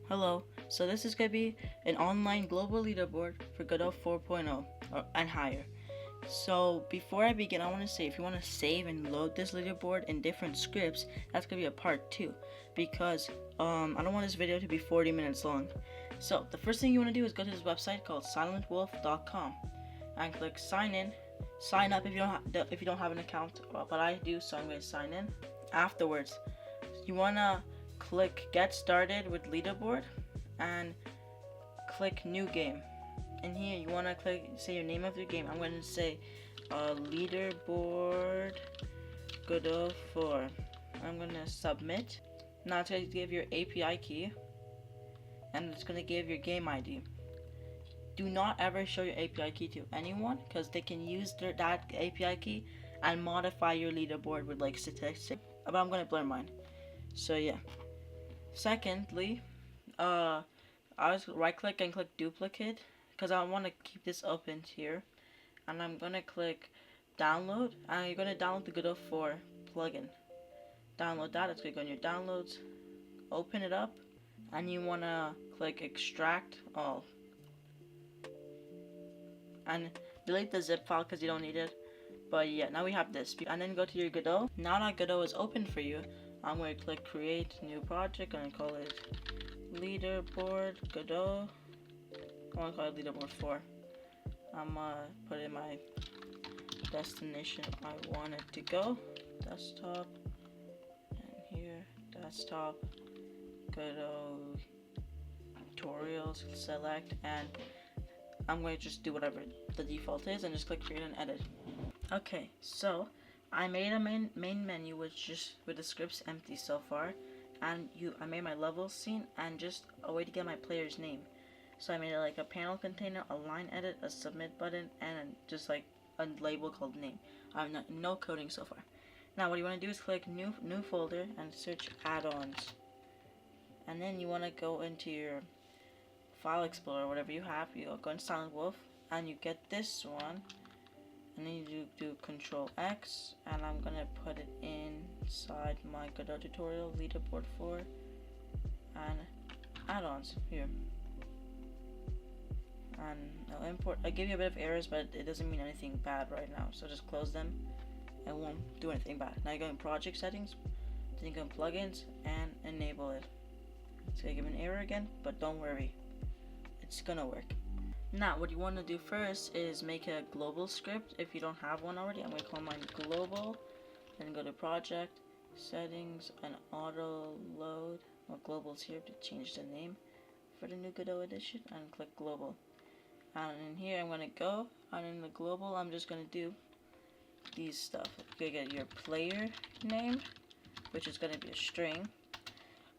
Hello, so this is going to be an online global leaderboard for Godot 4.0 and higher. So before I begin, I want to say if you want to save and load this leaderboard in different scripts, that's going to be a part 2 because I don't want this video to be 40 minutes long. So the first thing you want to do is go to this website called silentwolf.com and click sign in. Sign up if you don't have an account, but I do, so I'm going to sign in. Afterwards, you want to click get started with leaderboard and click new game. In here you want to say your name of your game. I'm going to say leaderboard Godot 4. I'm going to submit. Now it's going to give your API key and it's going to give your game ID. Do not ever show your API key to anyone because they can use that API key and modify your leaderboard with like statistics. But I'm going to blur mine. So yeah. Secondly, I was right click and click duplicate because I want to keep this open here, and I'm gonna click download, and you're gonna download the Godot 4 plugin. Download that. It's gonna go in your downloads. Open it up, and you wanna click extract all, and delete the zip file because you don't need it. But yeah, now we have this, and then go to your Godot. Now that Godot is open for you, I'm going to click create new project and call it Leaderboard Godot. I want to call it Leaderboard 4. I'm going to put in my destination I want it to go. Desktop. And here, desktop. Godot tutorials, select, and I'm going to just do whatever the default is and just click create and edit. Okay, so I made a main menu with the scripts empty so far, and I made my levels scene and just a way to get my player's name. So I made it like a panel container, a line edit, a submit button, and just like a label called name. I have no coding so far. Now what you want to do is click new folder and search add-ons, and then you want to go into your file explorer, whatever you have. You go in Silent Wolf and you get this one. And then you do Control X, and I'm gonna put it inside my Godot tutorial, Leaderboard 4, and add-ons here. And I'll import. I give you a bit of errors, but it doesn't mean anything bad right now. So just close them. It won't do anything bad. Now you go in Project Settings, then you go in Plugins, and enable it. It's gonna give an error again, but don't worry, it's gonna work. Now, what you want to do first is make a global script. If you don't have one already, I'm going to call mine global. Then go to project, settings, and auto load. Well, global's here to change the name for the new Godot edition, and click global. And in here, I'm going to go, and in the global, I'm just going to do these stuff. You're going to get your player name, which is going to be a string.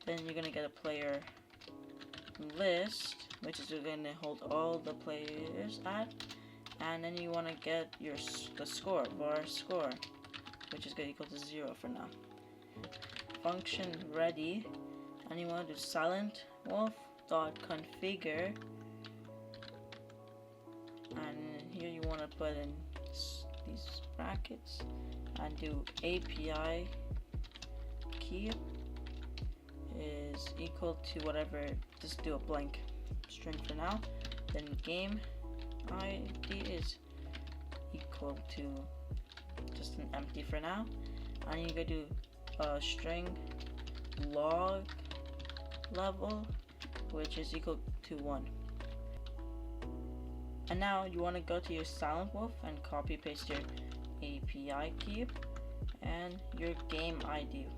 Then you're going to get a player list, which is going to hold all the players at, and then you want to get the score, var score, which is going to equal to 0 for now. Function ready, and you want to do silent wolf dot configure, and here you want to put in these brackets and do API key is equal to whatever, just do a blank string for now. Then game ID is equal to just an empty for now, and you go do a string log level, which is equal to 1. And now you want to go to your Silent Wolf and copy paste your API key and your game ID.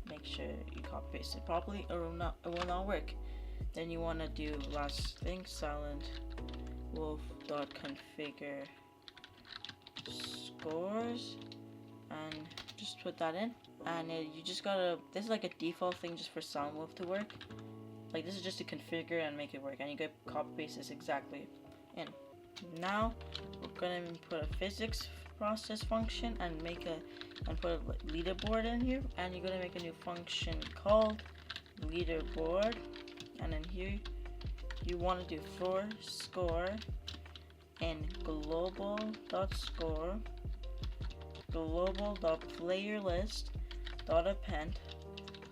Make sure you copy paste it properly, or it will not work. Then you want to do last thing, silent wolf dot configure scores, and just put that in. And you just gotta, this is like a default thing just for Silent Wolf to work. Like this is just to configure and make it work, and you gotta copy paste this exactly in. Now we're gonna put a physics process function and put a leaderboard in here, and you're gonna make a new function called leaderboard, and then here you want to do for score in global.score, global.playerList.append,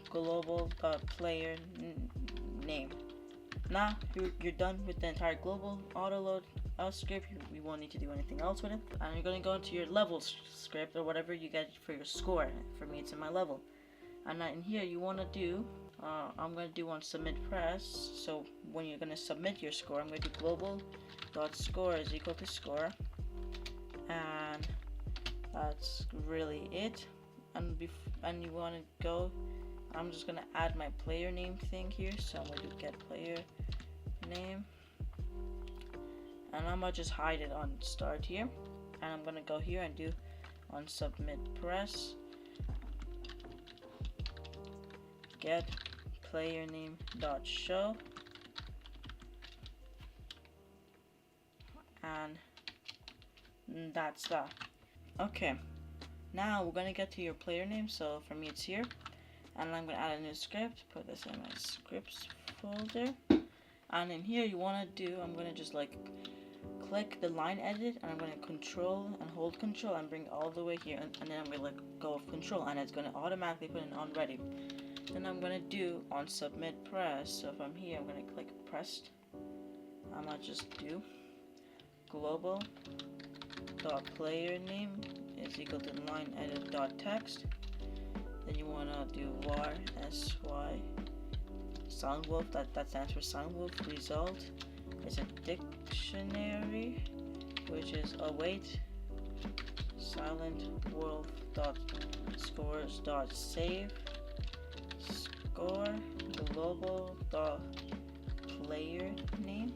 global.player name. Now you're done with the entire global auto load script. You won't need to do anything else with it. And you're going to go into your level script or whatever you get for your score. For me, it's in my level. And in here, you want to do, I'm going to do on submit press. So when you're going to submit your score, I'm going to do global.score is equal to score. And that's really it. And you want to go, I'm just going to add my player name thing here. So I'm going to do get player name. And I'm going to just hide it on start here. And I'm going to go here and do on submit press. Get player name dot show. And that's that. Okay. Now we're going to get to your player name. So for me it's here. And I'm going to add a new script. Put this in my scripts folder. And in here you want to do, I'm going to just like click the line edit, and I'm going to control and hold control and bring it all the way here, and then I'm going to let go of control, and it's going to automatically put it on ready. Then I'm going to do on submit press. So if I'm here, I'm going to click pressed. I'm going to just do global dot player name is equal to line edit dot text. Then you want to do var sy soundwolf, that stands for soundwolf result. It's a dictionary, which is await silent wolf dot scores dot save score global dot player name.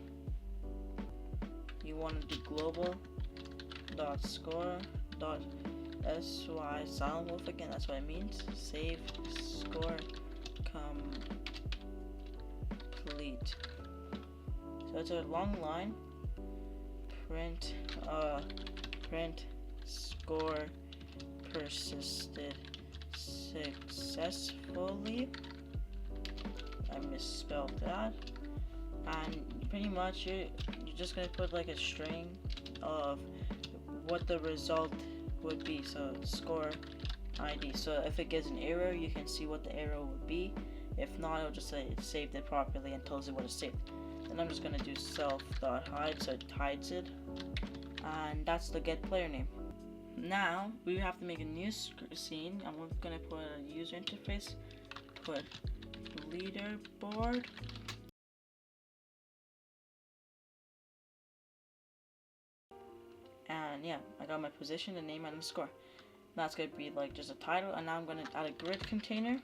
You want to do global dot score dot sy silent wolf again, that's what it means, save score complete. So it's a long line. Print score persisted successfully. I misspelled that. And pretty much you're just gonna put like a string of what the result would be. So score ID. So if it gets an error, you can see what the error would be. If not, it'll just say it saved it properly and tells you what it saved. Then I'm just going to do self.hide, so it hides it. And that's the get player name. Now, we have to make a new scene. I'm going to put a user interface, put leaderboard. And yeah, I got my position, the name, and the score. That's going to be like just a title. And now I'm going to add a grid container.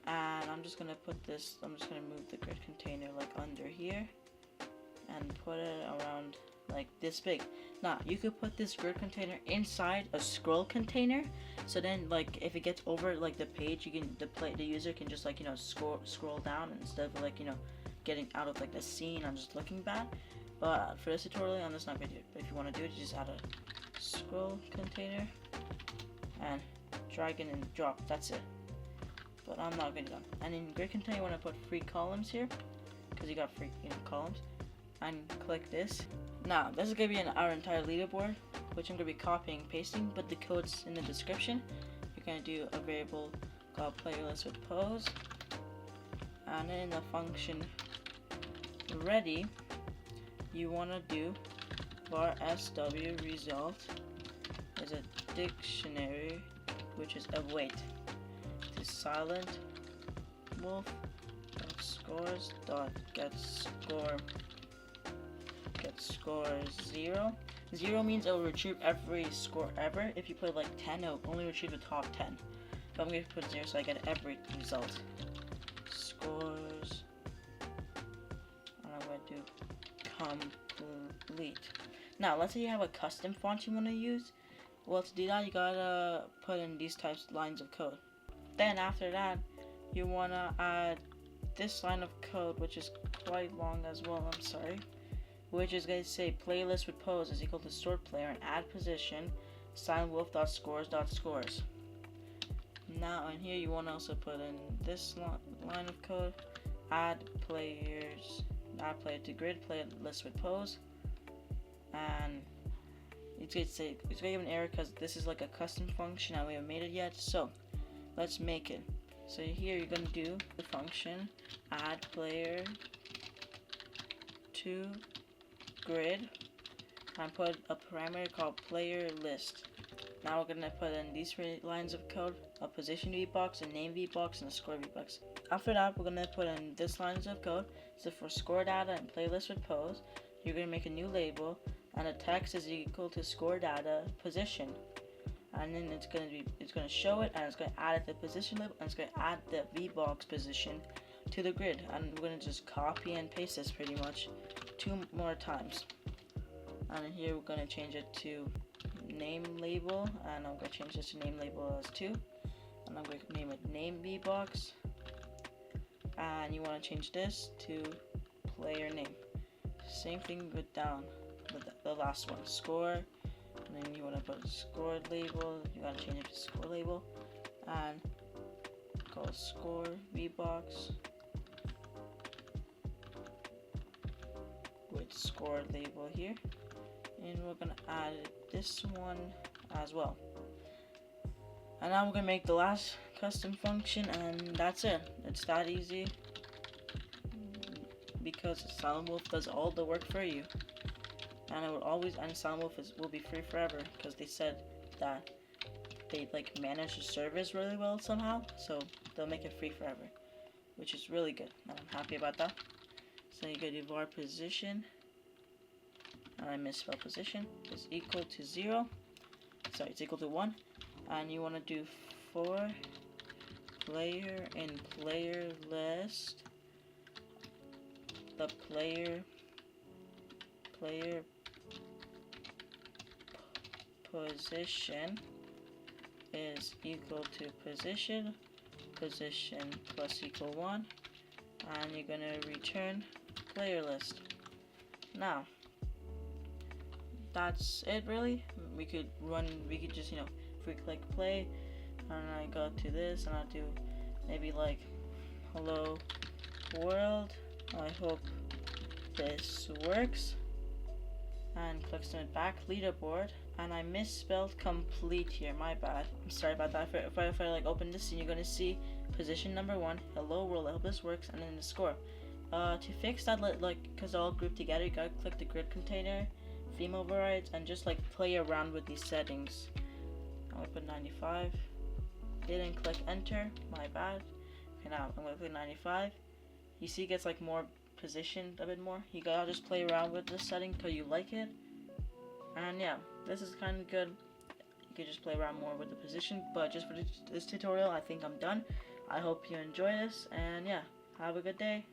And I'm just going to put this, I'm just going to move the grid container like under here and put it around like this big. Now, you could put this grid container inside a scroll container. So then like if it gets over like the page, you can, the user can just like, you know, scroll down instead of like, you know, getting out of like the scene and just looking bad. But for this tutorial, I'm just not going to do it. But if you want to do it, you just add a scroll container and drag it and drop. That's it. But I'm not going to do that. And in grid container, you want to put free columns here, because you got free columns. And click this. Now, this is going to be our entire leaderboard, which I'm going to be copying and pasting, but the code's in the description. You're going to do a variable called playlist with pose. And then in the function ready, you want to do var sw result is a dictionary, which is await. Silent wolf scores dot get score 0. 0 means it will retrieve every score ever. If you put like 10, it will only retrieve the top 10. But I'm going to put 0 so I get every result. Scores, and I'm going to do complete. Now let's say you have a custom font you want to use. Well, to do that, you gotta put in these types of lines of code. Then after that, you want to add this line of code, which is quite long as well, I'm sorry, which is going to say playlist with pose is equal to sort player and add position silentwolf.scores.scores. Now in here you want to also put in this line of code, add player to grid playlist with pose, and it's going to say, it's going to give an error because this is like a custom function and we haven't made it yet. So let's make it. So here you're going to do the function add player to grid and put a parameter called player list. Now we're gonna put in these 3 lines of code: a position VBox, a name VBox, and a score VBox. After that, we're gonna put in this lines of code. So for score data and playlist with pose, you're gonna make a new label, and the text is equal to score data position. And then it's gonna show it, and it's gonna add the position label, and it's gonna add the VBox position to the grid. And we're gonna just copy and paste this pretty much 2 more times. And here we're gonna change it to name label, and I'm gonna change this to name label as 2, and I'm gonna name it name VBox. And you want to change this to player name. Same thing with down with the last one, score, and then you want to put a score label. You gotta change it to score label, and call score VBox with score label here, and we're gonna add this one as well. And now we're gonna make the last custom function, and that's it. It's that easy, because Silent Wolf does all the work for you. And it will always, and Silent Wolf will be free forever, because they said that they like manage the service really well somehow, so they'll make it free forever, which is really good, and I'm happy about that. So you go to var position, and I misspelled position, is equal to 0. Sorry, it's equal to 1, and you want to do for player in player list, the player position is equal to position plus equal 1, and you're gonna return player list. Now that's it really. We could just, if we click play, and I go to this, and I do maybe like hello world, I hope this works, and click submit back, leaderboard, and I misspelled complete here, my bad, I'm sorry about that. If I like open this, and you're gonna see position number 1, hello world, I hope this works, and then the score. To fix that, because they're all grouped together, you gotta click the grid container, theme overrides, and just like play around with these settings. I'll put 95, didn't click enter, my bad. Okay, now I'm gonna click 95. You see it gets like more positioned a bit more. You gotta just play around with this setting till you like it. And yeah, this is kind of good. You could just play around more with the position, but just for this tutorial, I think I'm done. I hope you enjoy this, and yeah, have a good day.